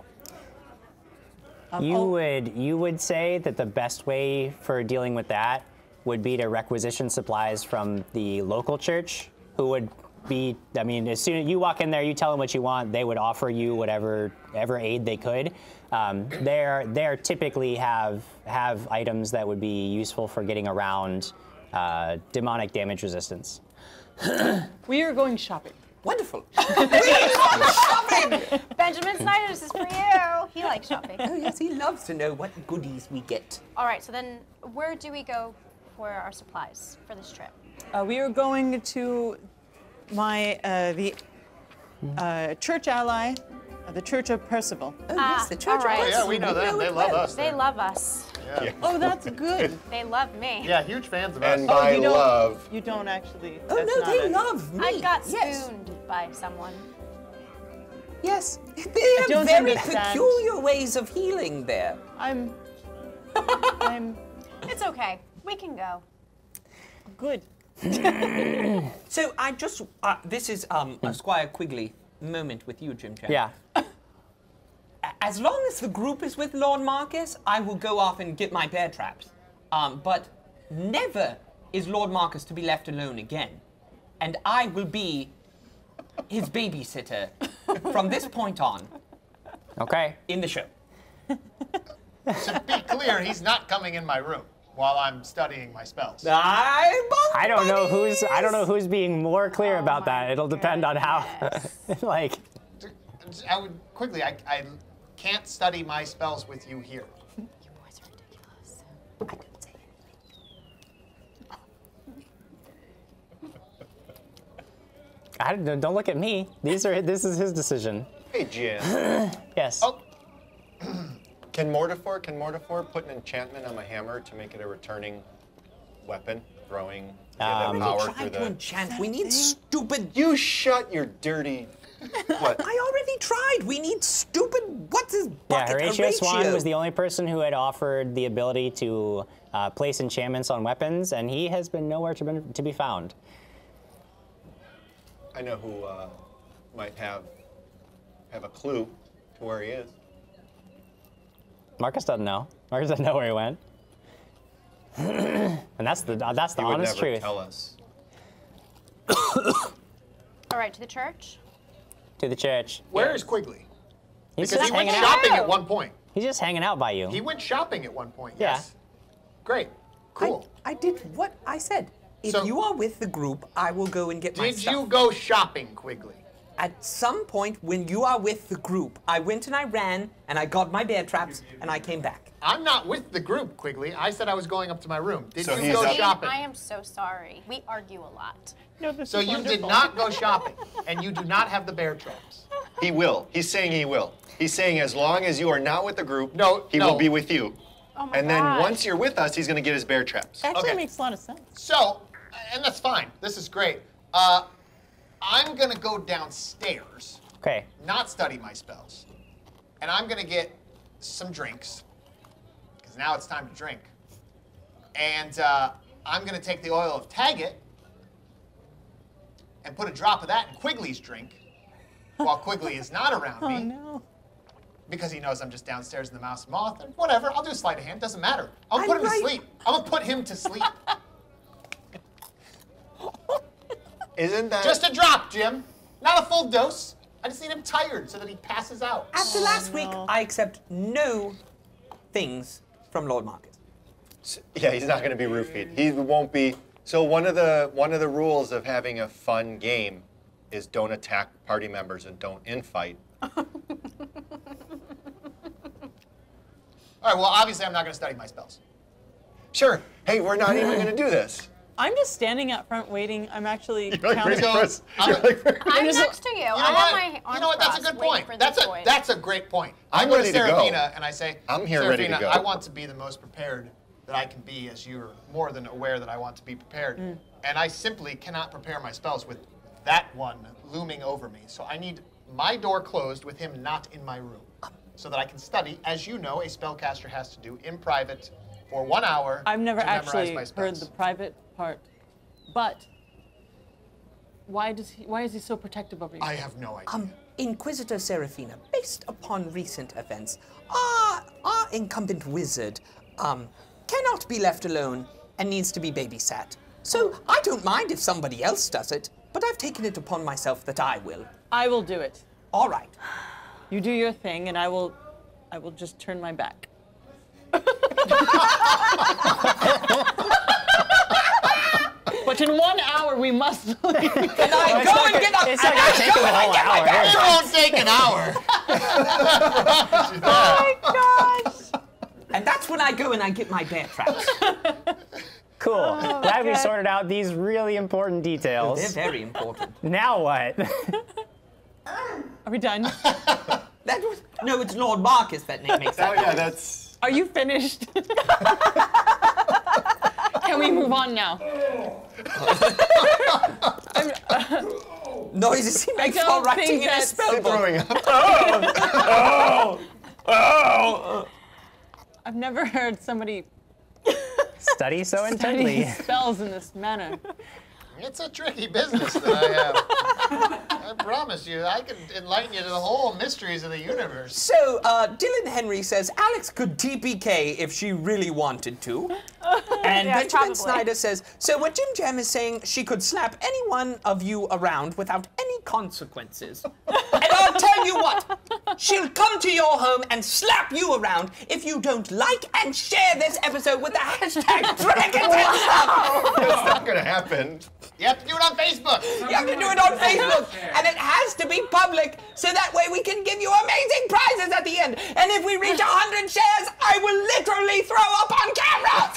You would say that the best way for dealing with that would be to requisition supplies from the local church, who would be, I mean, as soon as you walk in there, you tell them what you want, they would offer you whatever aid they could. They typically have items that would be useful for getting around demonic damage resistance. We are going shopping. Wonderful. We love shopping! Benjamin Snyder, this is for you. He likes shopping. Oh yes, he loves to know what goodies we get. All right, so then where do we go for our supplies for this trip? We are going to the church ally, the Church of Percival. Oh yes, the church. all right. Oh, yeah, we know them. They love us. They love us. Yeah. Oh, that's good. They love me. Yeah, huge fans of us. And by you don't- love, You don't actually. Oh that's no, not they it. love me. I got Yes. spooned by someone. Yes, they have don't very understand. peculiar ways of healing there. I'm It's okay. We can go. good. So I just, this is a Squire Quigley moment with you, JimJam. Yeah. As long as the group is with Lord Markus, I will go off and get my bear traps. But never is Lord Markus to be left alone again. And I will be his babysitter from this point on Okay. in the show. To be clear, he's not coming in my room while I'm studying my spells. I don't know who's being more clear about that. It'll depend on how, like. I would quickly. I can't study my spells with you here. You boys are ridiculous. I didn't say anything. Don't look at me. This is his decision. Hey, Jim. Yes. Oh. Can Mortifor put an enchantment on my hammer to make it a returning weapon, throwing power Trying through to the... enchant. We need stupid. You shut your dirty... What? I already tried. We need stupid. What's his Yeah, bucket? Horatio Swan was the only person who had offered the ability to place enchantments on weapons, and he has been nowhere to be found. I know who might have a clue to where he is. Markus doesn't know. Markus doesn't know where he went. And that's the He would honest never truth. tell us. All right, to the church. To the church. Where is Quigley? He's Because just he went hanging out. shopping at one point. He's just hanging out by you. He went shopping at one point. Yeah. Yes. Great. Cool. I did what I said. If So- you are with the group, I will go and get my Did stuff. you go shopping, Quigley? At some point, when you are with the group, I went and I ran, and I got my bear traps, and I came back. I'm not with the group, Quigley. I said I was going up to my room. Did So you he's go up- shopping? I am so sorry. We argue a lot. No, this So is you did wonderful. not go shopping, and you do not have the bear traps. He will. He's saying he will. He's saying as long as you are not with the group, No, he no. will be with you. Oh my And then gosh. once you're with us, he's going to get his bear traps. Actually Okay. makes a lot of sense. So, and that's fine. This is great. I'm gonna go downstairs, Okay. not study my spells, and I'm gonna get some drinks, because now it's time to drink. And I'm gonna take the oil of Taggett and put a drop of that in Quigley's drink, while Quigley is not around Oh me. no. Because he knows I'm just downstairs in the mouse and moth, and whatever, I'll do a sleight of hand, doesn't matter. I'll put him right. to sleep. I'm gonna put him to sleep. Isn't that... Just a drop, Jim. Not a full dose. I just need him tired so that he passes out. After last week, no. I accept no things from Lord Markus. Yeah, he's not going to be roofied. He won't be. So one of the rules of having a fun game is don't attack party members and don't infight. All right, well, obviously I'm not going to study my spells. Sure. Hey, we're not even going to do this. I'm just standing out front waiting. I'm actually Like, counting. Chris, You're like, I'm just- next to you. You know I have what? my arms You know what? That's a crossed, good waiting point. for That's this a voice. that's a great point. I'm I go ready to to go. Seraphina and I say, I'm here ready to Seraphina, go. I want to be the most prepared that I can be, as you're more than aware that I want to be prepared. And I simply cannot prepare my spells with that one looming over me. So I need my door closed with him not in my room, so that I can study, as you know, a spellcaster has to do in private for 1 hour. I've never to memorize actually my heard spells. the private part, but why is he so protective over you? I have no idea. Inquisitor Seraphina, based upon recent events, our incumbent wizard cannot be left alone and needs to be babysat. So I don't mind if somebody else does it, but I've taken it upon myself that I will. I will do it. All right. You do your thing, and I will just turn my back. But in 1 hour we must leave. And I go and get up. It's not going to take him a whole hour. It won't take an hour. And that's when I go and I get my bear traps. Cool. Glad we sorted out these really important They're details. very important. Now what? Are we done? That was no, it's Lord Markus that makes that. Oh yeah, that's. Are you finished? Can we move on now? noises he makes don't while writing think in a that's- spell book. Throwing up. I've never heard somebody Study so intently. study spells in this manner. It's a tricky business that I have. I promise you, I can enlighten you to the whole mysteries of the universe. So, Dylan Henry says Alex could TPK if she really wanted to. And Yeah, Benjamin probably. Snyder says, so what JimJam is saying, she could slap any one of you around without any consequences. And I'll tell you what, she'll come to your home and slap you around if you don't like and share this episode with the hashtag Dragon. It's not gonna happen. You have to do it on Facebook. You have to do it on Facebook, and it has to be public, so that way we can give you amazing prizes at the end. And if we reach 100 shares, I will literally throw up on camera.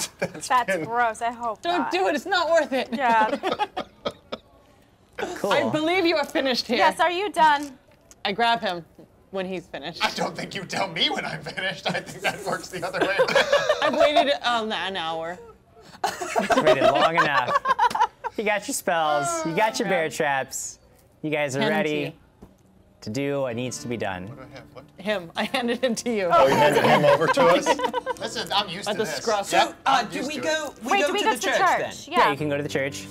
That's gross. I hope Don't not. do it. It's not worth it. Yeah. Cool. I believe you are finished here. Yes, are you done? I grab him when he's finished. I don't think you tell me when I'm finished. I think that works the other way. I've waited an hour. Waited long enough. You got your spells. You got your bear traps. You guys are Hand them to ready you. to do what needs to be done. What? Him. I handed him to you. Oh, you handed him over to us? Listen, I'm used At to the this. scruff. Yep, I'm Do used we to go? it. We Wait, go do we to go the to the church then. church? Yeah, you can go to the church.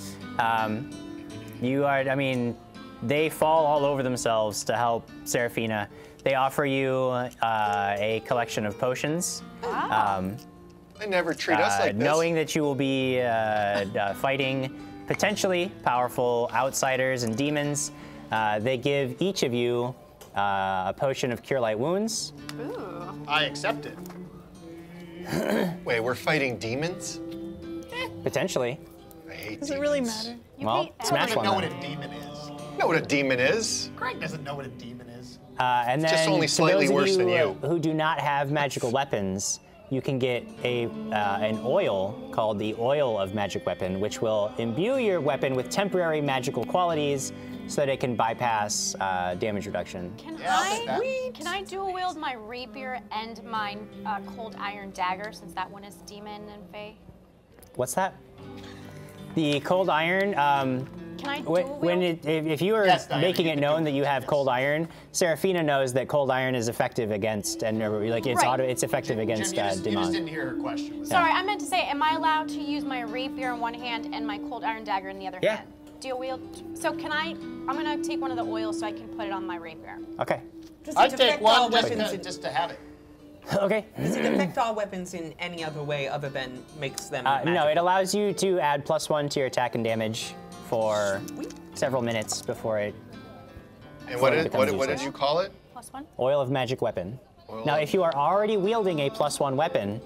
You are, I mean, they fall all over themselves to help Seraphina. They offer you a collection of potions. They never treat us like this. Knowing that you will be fighting potentially powerful outsiders and demons, they give each of you a potion of Cure Light Wounds. I accept it. Wait, we're fighting demons? Potentially. I hate Does demons. it really matter? Well, hate I smash don't even know one. what Then. a demon is. You know what a demon is? Craig doesn't know what a demon is. And then just only to slightly those of worse than you. Who do not have magical weapons, you can get an oil called the Oil of Magic Weapon, which will imbue your weapon with temporary magical qualities so that it can bypass damage reduction. Can Yeah, I'll take that. can I dual wield my rapier and my cold iron dagger, since that one is demon and fae? What's that? The cold iron. Can I dual wield? If you are Yes, Diana, making you it can known do that you it, have yes. cold iron, Seraphina knows that cold iron is effective against and it's Right. it's effective against Jim, you just demon. didn't hear her question. Sorry, I meant to say, am I allowed to use my rapier in one hand and my cold iron dagger in the other Yeah. hand? Dual wield. So can I'm gonna take one of the oils so I can put it on my rapier. Okay. Does I'd it take affect our one just weapons to, in, just to have it. Okay. does it affect our weapons in any other way other than makes them No, it magical? allows you to add +1 to your attack and damage for several minutes before it. And what it did becomes what did useless. you call it? +1. Oil of Magic Weapon. Oil Now, of- if you are already wielding a +1 weapon,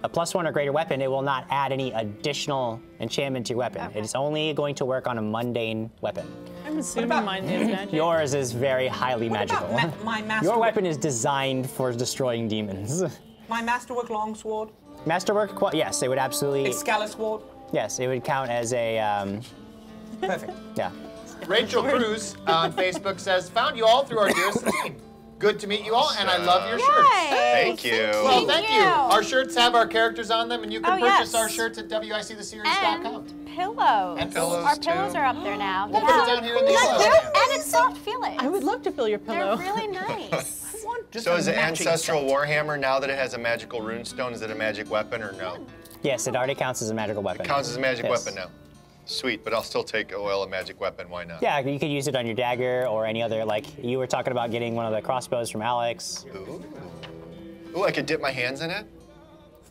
a +1 or greater weapon, it will not add any additional enchantment to your weapon. Okay. It is only going to work on a mundane weapon. I'm assuming about- mine is magic. Yours is very highly What magical. about my masterwork? Your weapon is designed for destroying demons. My masterwork longsword, Masterwork, yes, it would absolutely, Excalibur sword. yes, it would count as a, Perfect. yeah. Rachel Cruz on Facebook says, found you all through our dear Satine. Good to meet you all, and I love your shirts. Thank you. Well, thank you. you. Our shirts have our characters on them, and you can Oh, purchase yes. our shirts at wictheseries.com. And pillows. And pillows, Our pillows too. are up there now. We'll put it down here in the Look, area. and it's soft feeling. I would love to fill your They're pillow. really nice. Just So a is the matching ancestral set. warhammer, now that it has a magical runestone, is it a magic weapon or no? Yes, it already counts as a magical weapon. Counts as a magic Yes. weapon now. Sweet, but I'll still take oil of magic weapon. Why not? Yeah, you could use it on your dagger or any other, like you were talking about getting one of the crossbows from Alex. Ooh. Ooh, I could dip my hands in it.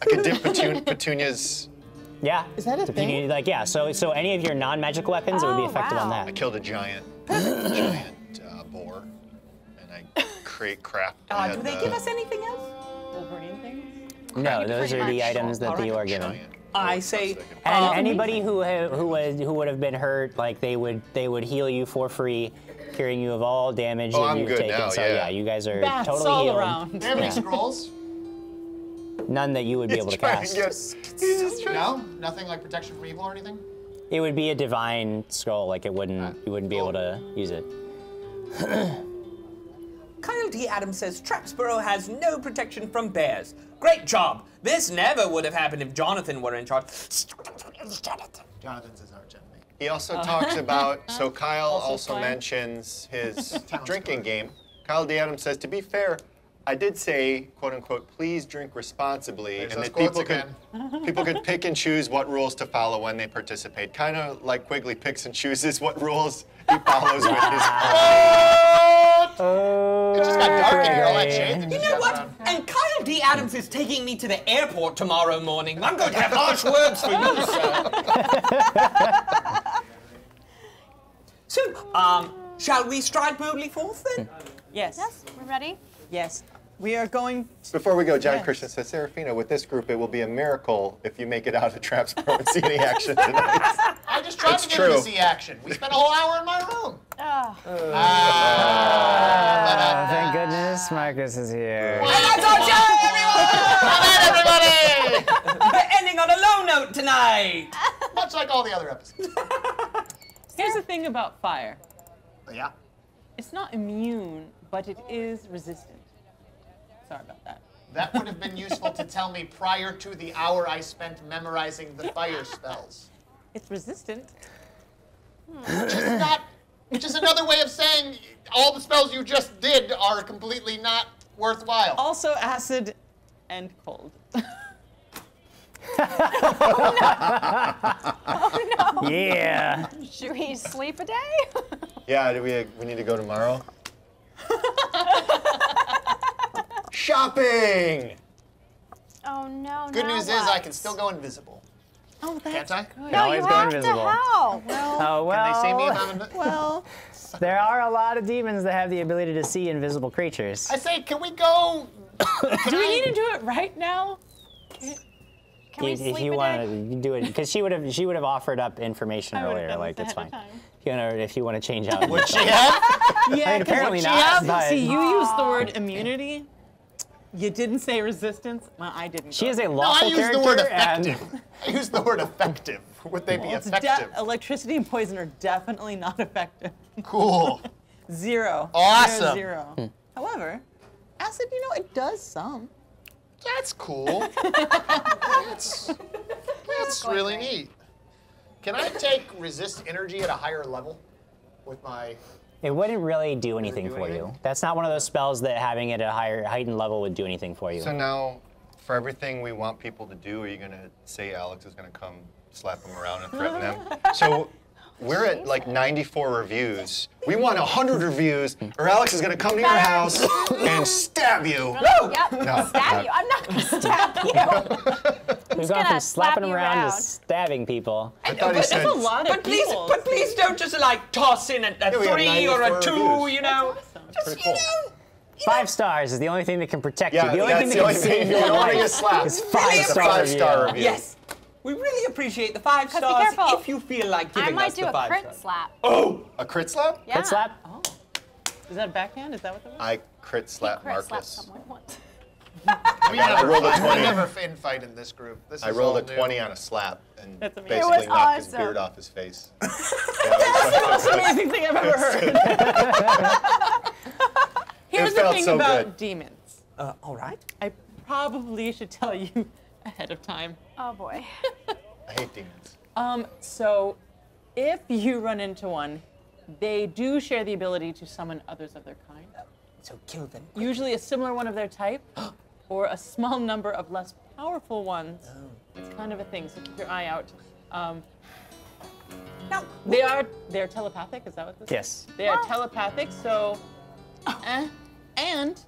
I could dip Petunia's. Yeah. Is that a thing? Like, yeah, so any of your non-magical weapons, it would be Oh, effective on wow. I that. killed a giant boar, and I crap. Do they give us anything else? Wolverine things? No, those pretty are the much. items that you are given. Giant. I say, And anybody who would have been hurt, like they would heal you for free, curing you of all damage Oh, that I'm you've good taken. now, So yeah. you guys are Bats totally all healed. around. Do they have any scrolls? None that you would be able to Trying cast. he's just trying. No? Nothing like protection from evil or anything? It would be a divine scroll, like you wouldn't be able to use it. Kyle D. Adams says Trapsborough has no protection from bears. Great job. This never would have happened if Jonathan were in charge. Jonathan's his arch enemy. He also talks about, so Kyle also fine. mentions his drinking game. Kyle D. Adams says, to be fair, I did say, quote unquote, please drink responsibly, There's and those that quotes people could pick and choose what rules to follow when they participate. Kind of like Quigley picks and chooses what rules he follows with his It just got dark in here. All that shade that You just know got what? around. And Kyle D. Adams is taking me to the airport tomorrow morning. I'm going to have harsh words for you, sir. So, shall we stride boldly forth then? Yes. Yes, we're ready. Yes. We are going to... Before we go, John Yes. Christian says, Serafina, with this group, it will be a miracle if you make it out of Trapsborough and see any action tonight. I just tried It's to get her to true. see action. We spent a whole hour in my room. Oh. Thank goodness Markus is here. And that's our show, Everybody! everyone! We're ending on a low note tonight. Much like all the other episodes. Here's the thing about fire. Yeah. It's not immune, but it is resistant. Sorry about that. That would have been useful to tell me prior to the hour I spent memorizing the fire spells. It's resistant. Which is another way of saying all the spells you just did are completely not worthwhile. Also acid and cold. Yeah. Should we sleep a day? Yeah, do we need to go tomorrow? Shopping! Oh no, Good now news is what? I can still go invisible. Oh, that's Can't I? good. No, always you go have invisible. to help. Oh, well. Can they see me if I'm invisible? Well, There are a lot of demons that have the ability to see invisible creatures. I say, can we go? do we need to do it right now? Can we If sleep you a want day? to, you can do it because she would have offered up information I would've earlier. done Like this that's ahead fine. of time. You know, if you want to change out. Would she have? Yeah, mean, apparently 'cause not, but- See, you used the word immunity. You didn't say resistance. Well, I didn't. She go is a there. No, I lawful used the character. word and effective. I used the word effective. Would they be Well, it's effective? electricity and poison are definitely not effective. Cool. Zero. Awesome. Zero. However, acid, it does some. That's cool. That's really neat. Can I take resist energy at a higher level with my? It wouldn't really do anything do for you. anything? That's not one of those spells that having it at a higher heightened level would do anything for you. So now, for everything we want people to do, are you going to say Alex is going to come slap them around and threaten them? So we're at like 94 reviews. We want 100 reviews, or Alex is going to come to your house and stab you. Yep. No, Stab you. I'm not gonna stab you. We've gone gonna from slap slapping them you around around. to stabbing people. I thought he But said. That's a lot of people. But please don't just like toss in a we have 3 or a 94 2, reviews. you know. Just, pretty cool. 5 stars is the only thing that can protect Yeah, you. The only that's thing the that only can thing save you your don't want to life get slapped. is It's 5-star a 5-star review. review. Yes. We really appreciate the 5 be stars careful. if you feel like I giving might us do the a 5 crit stars. slap. Oh, a crit slap? Yeah. Crit slap? Oh. Is that a backhand? Is that what that was? I crit slap Crit slap Marcus. someone once. I rolled a 20. We never infight in this group. This I is rolled all a new. 20 on a slap and That's amazing. It basically was knocked his awesome. beard off his face. That's the most amazing thing I've ever heard. Here's the felt thing so about good. demons. All right. I probably should tell you ahead of time. Oh boy. I hate demons. So if you run into one, they do share the ability to summon others of their kind. So kill them. Usually a similar one of their type, or a small number of less powerful ones. It's kind of a thing, so keep your eye out. Now, They're telepathic, is that what this is? Yes. They are telepathic, so, and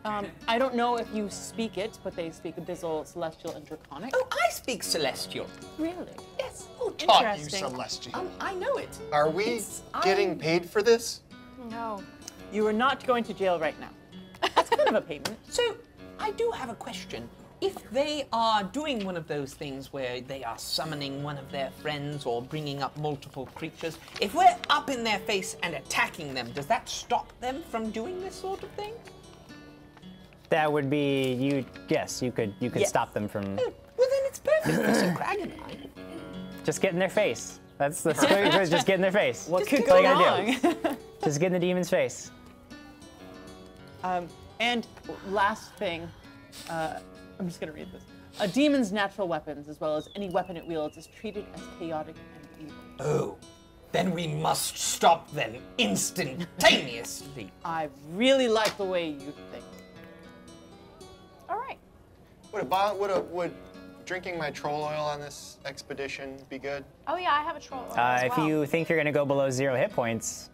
I don't know if you speak it, but they speak Abyssal, Celestial, and Draconic. oh, I speak Celestial. Really? Yes. Who taught you Interesting. Celestial? I know it. Are we getting paid for this? No. You are not going to jail right now. That's kind of a payment. So, I do have a question. If they are doing one of those things where they are summoning one of their friends or bringing up multiple creatures, if we're up in their face and attacking them, does that stop them from doing this sort of thing? That would be you. Yes, you could Yeah. stop them from Well, then it's perfect for Sir Crag and I. just get in their face. That's just get in their face. What could That's all go you gotta wrong? Just get in the demon's face. And last thing, I'm just gonna read this. A demon's natural weapons, as well as any weapon it wields, is treated as chaotic and evil. Oh, Then we must stop them instantaneously. I really like the way you think. All right. Would drinking my troll oil on this expedition be good? Oh yeah, I have a troll as If well. you think you're gonna go below 0 hit points,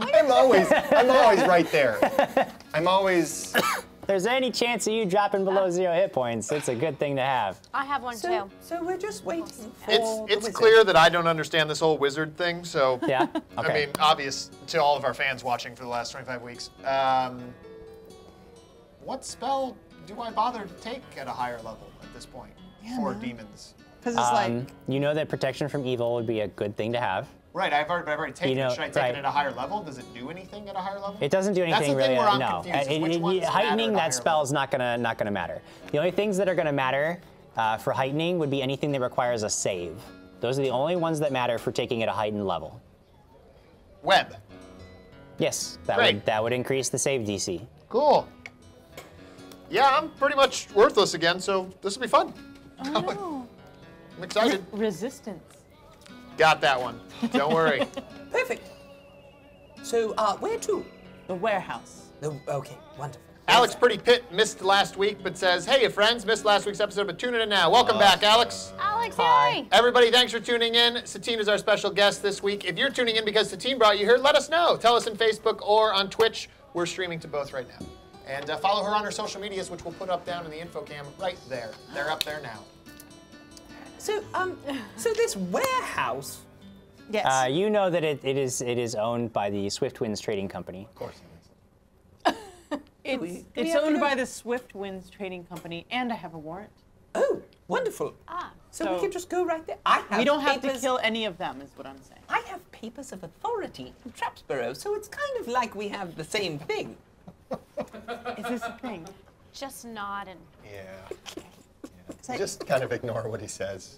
I'm always right there. I'm always. if there's any chance of you dropping below 0 hit points, it's a good thing to have. I have one too. So we're just waiting for the It's wizard. clear that I don't understand this whole wizard thing, so Yeah? Okay. I mean, obvious to all of our fans watching for the last 25 weeks. What spell do I bother to take at a higher level at this point for demons? Because it's like, You know that protection from evil would be a good thing to have. Right, I've already taken know, it. Should I take right. it at a higher level? Does it do anything at a higher level? It doesn't do That's anything the thing really. where I'm No, confused, is which ones matter heightening at a higher that spell level? is not gonna matter. The only things that are gonna matter for heightening would be anything that requires a save. Those are the only ones that matter for taking it a heightened level. Web. Yes, Great. that would increase the save DC. Cool. Yeah, I'm pretty much worthless again, so this will be fun. oh no. I'm excited. Resistance. Got that one. Don't worry. Perfect. So, where to? The warehouse. Okay, wonderful. Alex Pretty Pitt missed last week, but says, hey, friends, missed last week's episode, but tune in now. Welcome back, Alex. Alex, Hi. yay! Everybody, thanks for tuning in. Satine is our special guest this week. If you're tuning in because Satine brought you here, let us know. Tell us on Facebook or on Twitch. We're streaming to both right now. And follow her on her social medias, which we'll put up down in the info cam right there. They're up there now. So, so this warehouse. Yes. You know that it is owned by the Swift Winds Trading Company. Of course. It's owned by the Swift Winds Trading Company, and I have a warrant. Oh, wonderful. So we So- can just go right there. I have We don't have to papers- kill any of them, is what I'm saying. I have papers of authority from Trapsborough, so it's kind of like we have the same thing. Is this a thing? Just nod and Yeah. Just kind of ignore what he says.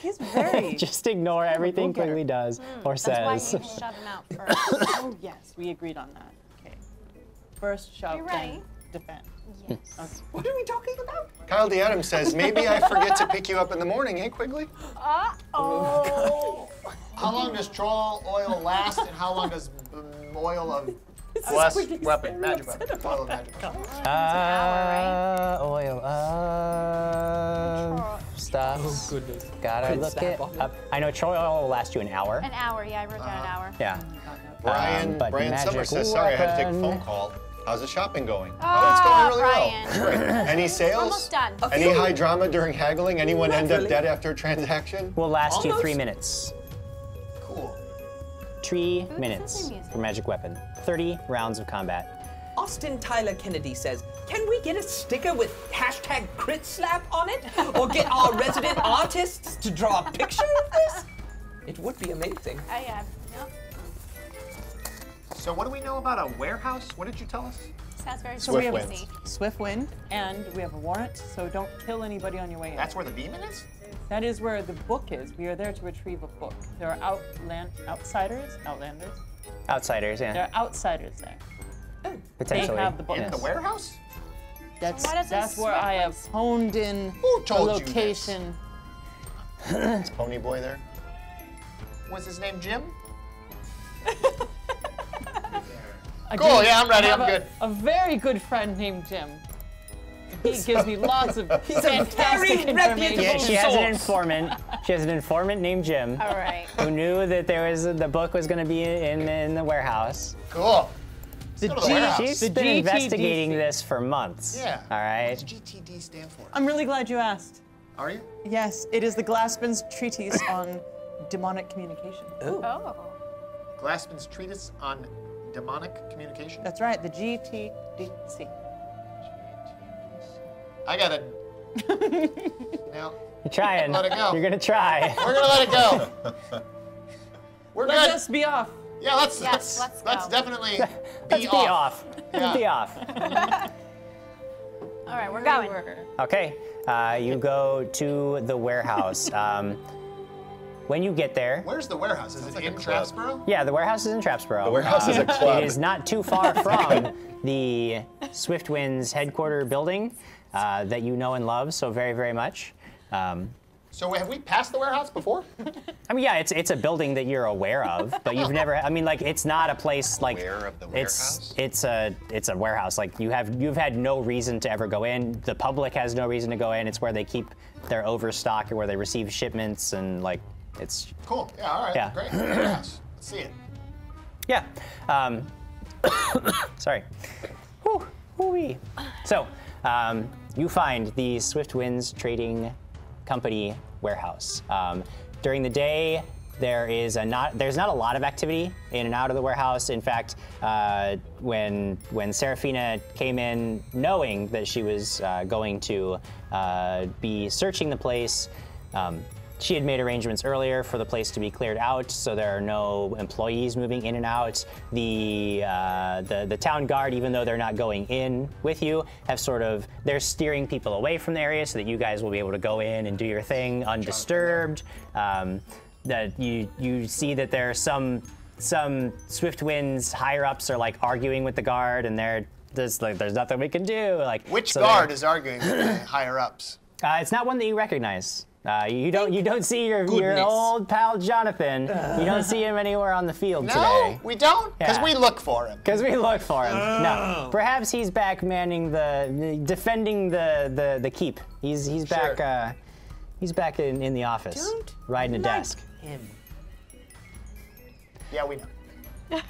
He's very. Just ignore everything go-getter. Quigley does or that's why says. you shove him out first. Oh yes, we agreed on that. Okay. First shove, You then ready? defend. Yes. What are we talking about? Kyle D. Adams says, maybe I forget to pick you up in the morning, hey Quigley? Oh. How long does troll oil last, and how long does oil of This blessed Quigley's weapon, very magic upset weapon, about oil of magic weapon? Oil. Stuff. Oh, goodness. Gotta Quick look stab it on it. up. I know troll oil will last you an hour. An hour, yeah, I wrote down an hour. Yeah. Brian but Summers magic says, sorry, I had to take a weapon. phone call. How's the shopping going? Oh, it's going really Brian. well. Great. Any sales? Almost done. Any high drama during haggling? Anyone Not end up really. dead after a transaction? Will last you Almost. 3 minutes. Cool. 3 does minutes the music? for magic weapon. 30 rounds of combat. Austin Tyler Kennedy says, can we get a sticker with hashtag crit slap on it? Or get our resident artists to draw a picture of this? It would be amazing. I have. Yep. So what do we know about a warehouse? What did you tell us? Sounds very So we have easy. Swift Wind, and we have a warrant, so don't kill anybody on your way in. That's where the demon is? That is where the book is. We are there to retrieve a book. There are outlanders. Outsiders, There yeah. are outsiders there. Potentially. They have the book. In the Yes. warehouse? That's Why does that's this where I have Swift honed in Who the told you this? location. Is Pony Boy there? Was his name Jim? I Cool, do yeah, I'm ready, have I'm good. A very good friend named Jim. He gives me lots of He's a very fantastic information. reputable Yeah, she has an source. informant. She has an informant named Jim All right. who knew that the book was going to be in the warehouse. Cool. The Go to the G- warehouse. She's The been GTDC. investigating this for months. Yeah. All right. What does GTD stand for? I'm really glad you asked. Are you? Yes, it is the Glassman's Treatise on Demonic Communication. Oh. Glassman's Treatise on Demonic Communication? That's right, the GTDC. I got it. Now, You're trying. Let it go. You're going to try. we're gonna let it go. We're Let good. us be off. Yeah, let's Yes, let's go. definitely Let's be off. Yeah. Let's be off. All right, we're going. Okay. You go to the warehouse. When you get there, Where's the warehouse? Is it in Trapsborough? yeah, the warehouse is in Trapsborough. The warehouse is a club. It is not too far from the Swift Winds headquarter building that you know and love so very, very much. So have we passed the warehouse before? I mean, yeah, it's a building that you're aware of, but you've never. I mean, like, it's not a place like. Aware of the warehouse? It's a warehouse. Like, you've had no reason to ever go in. The public has no reason to go in. It's where they keep their overstock, or where they receive shipments, and like, it's. Cool. Yeah. All right. Yeah. Great. Warehouse. Let's see it. Yeah. Sorry. Whew, whoo-wee. So, you find the Swift Winds Trading Company warehouse. During the day, there's not a lot of activity in and out of the warehouse. In fact, when Serafina came in, knowing that she was going to be searching the place, she had made arrangements earlier for the place to be cleared out, so there are no employees moving in and out. The town guard, even though they're not going in with you, they're steering people away from the area so that you guys will be able to go in and do your thing undisturbed. That you see that there are some Swift Winds higher ups are like arguing with the guard, and there's nothing we can do. Like, Which so guard is arguing with the higher ups? it's not one that you recognize. You don't see your Goodness. old pal Jonathan. You don't see him anywhere on the field No, today. we don't, because Yeah. we look for him. Because we look for him. No, perhaps he's back manning defending the keep. He's back. He's back in the office, Don't riding a like desk. him. Yeah, we know.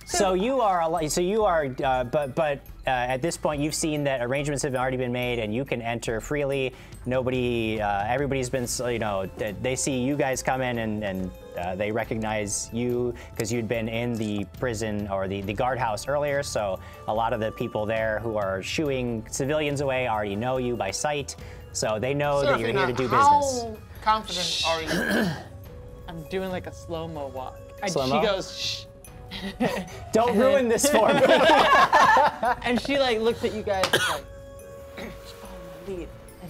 So you are, but at this point you've seen that arrangements have already been made and you can enter freely. Everybody's been, they see you guys come in and they recognize you because you'd been in the prison or the guardhouse earlier. So a lot of the people there who are shooing civilians away already know you by sight. So they know that you're here to do business. How confident are you? I'm doing like a slow-mo walk. And Slow-mo? she goes, shh. Don't ruin this for me. And she like looks at you guys like, oh, my lead. And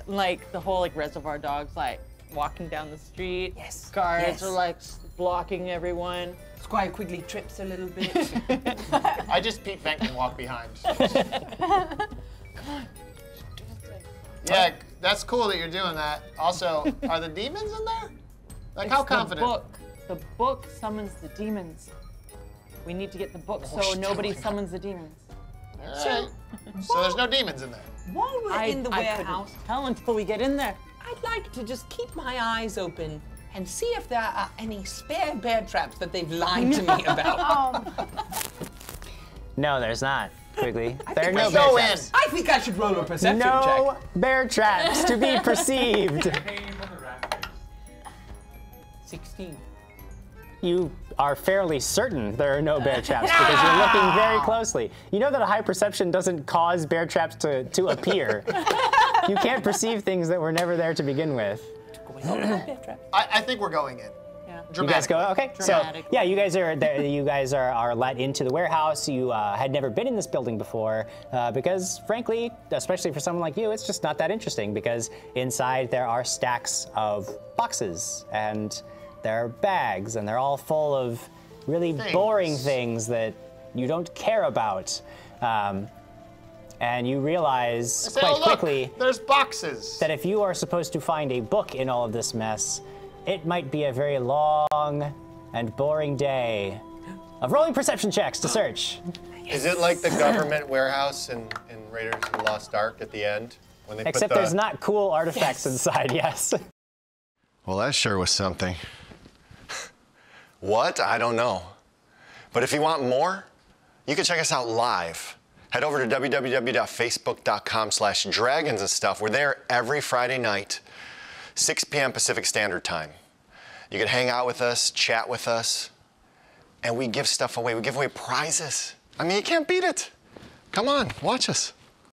like the whole like Reservoir Dogs like walking down the street. Yes, Guards yes. are like blocking everyone. Squire Quigley trips a little bit. I just Pete Venk and walk behind. Yeah, that's cool that you're doing that. Also, are the demons in there? Like, how confident? The book summons the demons. We need to get the book so nobody summons the demons. All right. So there's no demons in there. While we're in the I warehouse, couldn't tell until we get in there. I'd like to just keep my eyes open and see if there are any spare bear traps that they've lied to me about. No, there's not, Quigley. There are think no we bear go traps. I think I should roll a perception No check. bear traps to be perceived. 16. You are fairly certain there are no bear traps because you're looking very closely. You know that a high perception doesn't cause bear traps to appear. You can't perceive things that were never there to begin with. I think we're going in. Yeah. You guys go, okay. So Dramatic. yeah, you guys are let into the warehouse. You had never been in this building before because, frankly, especially for someone like you, it's just not that interesting because inside there are stacks of boxes and there are bags and they're all full of really boring things that you don't care about. And you realize quite quickly there's boxes. that if you are supposed to find a book in all of this mess, it might be a very long and boring day of rolling perception checks to search. Is it like the government warehouse in Raiders of the Lost Ark at the end? When they Except put the... there's not cool artifacts inside, yes. Well, that sure was something. What? I don't know. But if you want more, you can check us out live. Head over to www.facebook.com/dragons and stuff. We're there every Friday night, 6 p.m. Pacific Standard Time. You can hang out with us, chat with us, and we give stuff away. We give away prizes. I mean, you can't beat it. Come on, watch us.